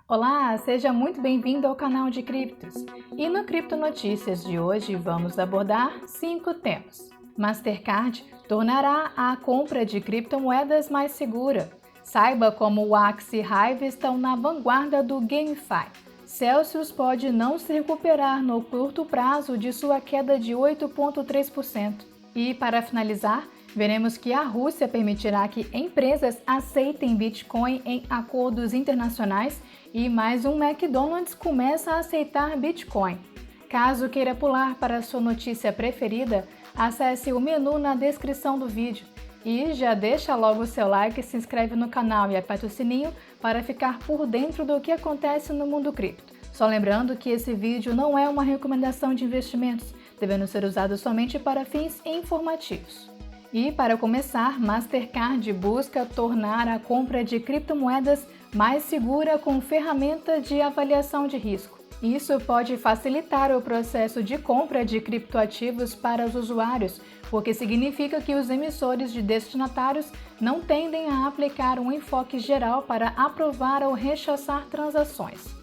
Olá, seja muito bem-vindo ao canal de Criptos. E no Cripto Notícias de hoje vamos abordar 5 temas. Mastercard tornará a compra de criptomoedas mais segura. Saiba como o Axie e Hive estão na vanguarda do GameFi. Celsius pode não se recuperar no curto prazo de sua queda de 8,3%. E para finalizar, veremos que a Rússia permitirá que empresas aceitem Bitcoin em acordos internacionais e mais um McDonald's começa a aceitar Bitcoin. Caso queira pular para a sua notícia preferida, acesse o menu na descrição do vídeo. E já deixa logo o seu like, se inscreve no canal e aperta o sininho para ficar por dentro do que acontece no mundo cripto. Só lembrando que esse vídeo não é uma recomendação de investimentos, devendo ser usado somente para fins informativos. E para começar, Mastercard busca tornar a compra de criptomoedas mais segura com ferramenta de avaliação de risco. Isso pode facilitar o processo de compra de criptoativos para os usuários, porque significa que os emissores de destinatários não tendem a aplicar um enfoque geral para aprovar ou rechaçar transações.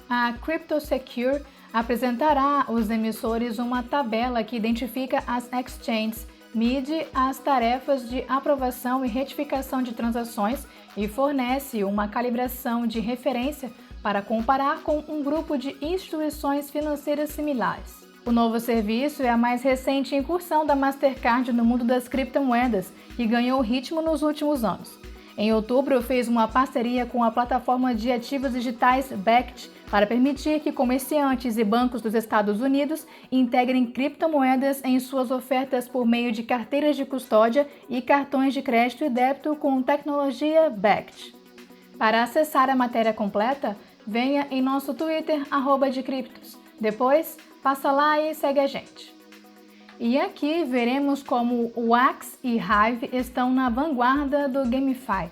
A CryptoSecure apresentará aos emissores uma tabela que identifica as exchanges, mede as tarefas de aprovação e retificação de transações e fornece uma calibração de referência para comparar com um grupo de instituições financeiras similares. O novo serviço é a mais recente incursão da Mastercard no mundo das criptomoedas, que ganhou ritmo nos últimos anos. Em outubro, fez uma parceria com a plataforma de ativos digitais Bakkt para permitir que comerciantes e bancos dos Estados Unidos integrem criptomoedas em suas ofertas por meio de carteiras de custódia e cartões de crédito e débito com tecnologia Bakkt. Para acessar a matéria completa, venha em nosso Twitter @decriptos. Depois, passa lá e segue a gente. E aqui veremos como o Axie e Hive estão na vanguarda do GameFi.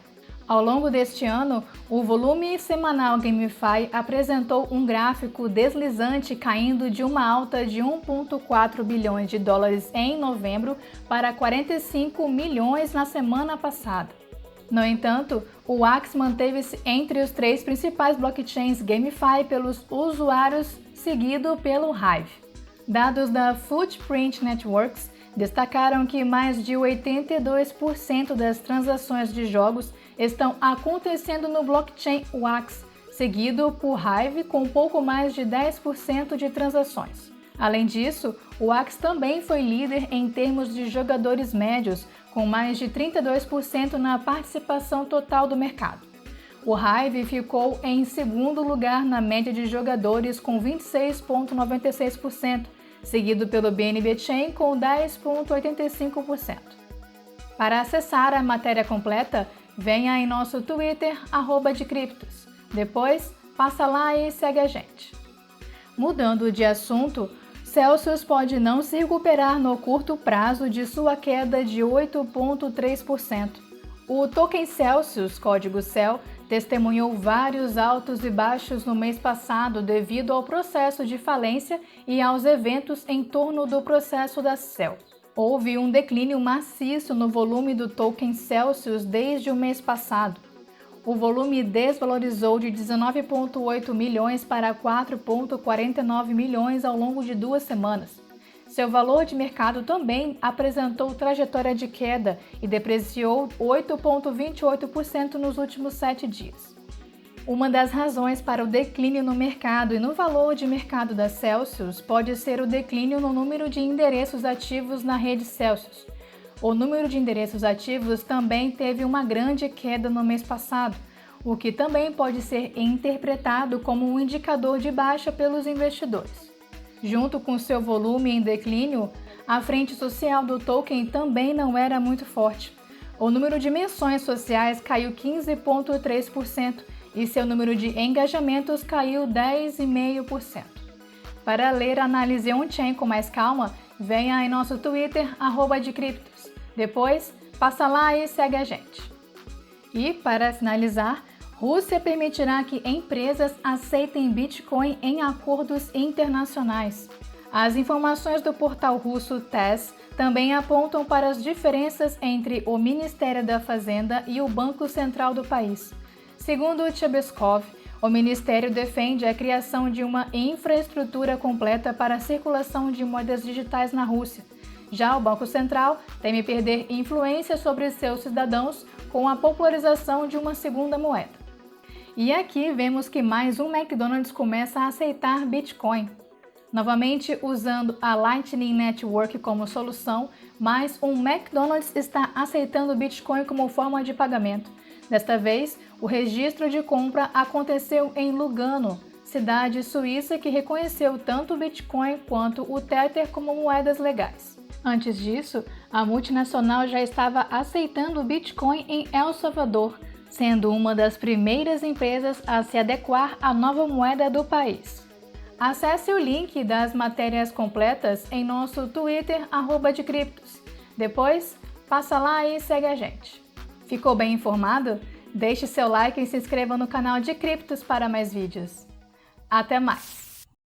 Ao longo deste ano, o volume semanal GameFi apresentou um gráfico deslizante caindo de uma alta de 1,4 bilhões de dólares em novembro para 45 milhões na semana passada. No entanto, o Axie manteve-se entre os 3 principais blockchains GameFi pelos usuários, seguido pelo Hive. Dados da Footprint Networks destacaram que mais de 82% das transações de jogos estão acontecendo no blockchain Wax, seguido por Hive com pouco mais de 10% de transações. Além disso, o Wax também foi líder em termos de jogadores médios, com mais de 32% na participação total do mercado. O Hive ficou em segundo lugar na média de jogadores com 26,96%, seguido pelo BNB Chain com 10,85%. Para acessar a matéria completa, venha em nosso Twitter @decriptos. Depois, passa lá e segue a gente. Mudando de assunto, Celsius pode não se recuperar no curto prazo de sua queda de 8,3%. O token Celsius, código CEL, testemunhou vários altos e baixos no mês passado devido ao processo de falência e aos eventos em torno do processo da CEL. Houve um declínio maciço no volume do token Celsius desde o mês passado. O volume desvalorizou de 19,8 milhões para 4,49 milhões ao longo de 2 semanas. Seu valor de mercado também apresentou trajetória de queda e depreciou 8,28% nos últimos 7 dias. Uma das razões para o declínio no mercado e no valor de mercado da Celsius pode ser o declínio no número de endereços ativos na rede Celsius. O número de endereços ativos também teve uma grande queda no mês passado, o que também pode ser interpretado como um indicador de baixa pelos investidores. Junto com seu volume em declínio, a frente social do token também não era muito forte. O número de menções sociais caiu 15,3% e seu número de engajamentos caiu 10,5%. Para ler a análise on-chain com mais calma, venha em nosso Twitter @decriptos. Depois, passa lá e segue a gente. E para finalizar, Rússia permitirá que empresas aceitem Bitcoin em acordos internacionais. As informações do portal russo TASS também apontam para as diferenças entre o Ministério da Fazenda e o Banco Central do país. Segundo Chebeskov, O Ministério defende a criação de uma infraestrutura completa para a circulação de moedas digitais na Rússia. Já o Banco Central teme perder influência sobre seus cidadãos com a popularização de uma segunda moeda. E aqui vemos que mais um McDonald's começa a aceitar Bitcoin. Novamente usando a Lightning Network como solução, mais um McDonald's está aceitando Bitcoin como forma de pagamento. Desta vez, o registro de compra aconteceu em Lugano, cidade suíça que reconheceu tanto o Bitcoin quanto o Tether como moedas legais. Antes disso, a multinacional já estava aceitando o Bitcoin em El Salvador, sendo uma das primeiras empresas a se adequar à nova moeda do país. Acesse o link das matérias completas em nosso Twitter @decriptos. Depois, passa lá e segue a gente. Ficou bem informado? Deixe seu like e se inscreva no canal de Criptos para mais vídeos. Até mais!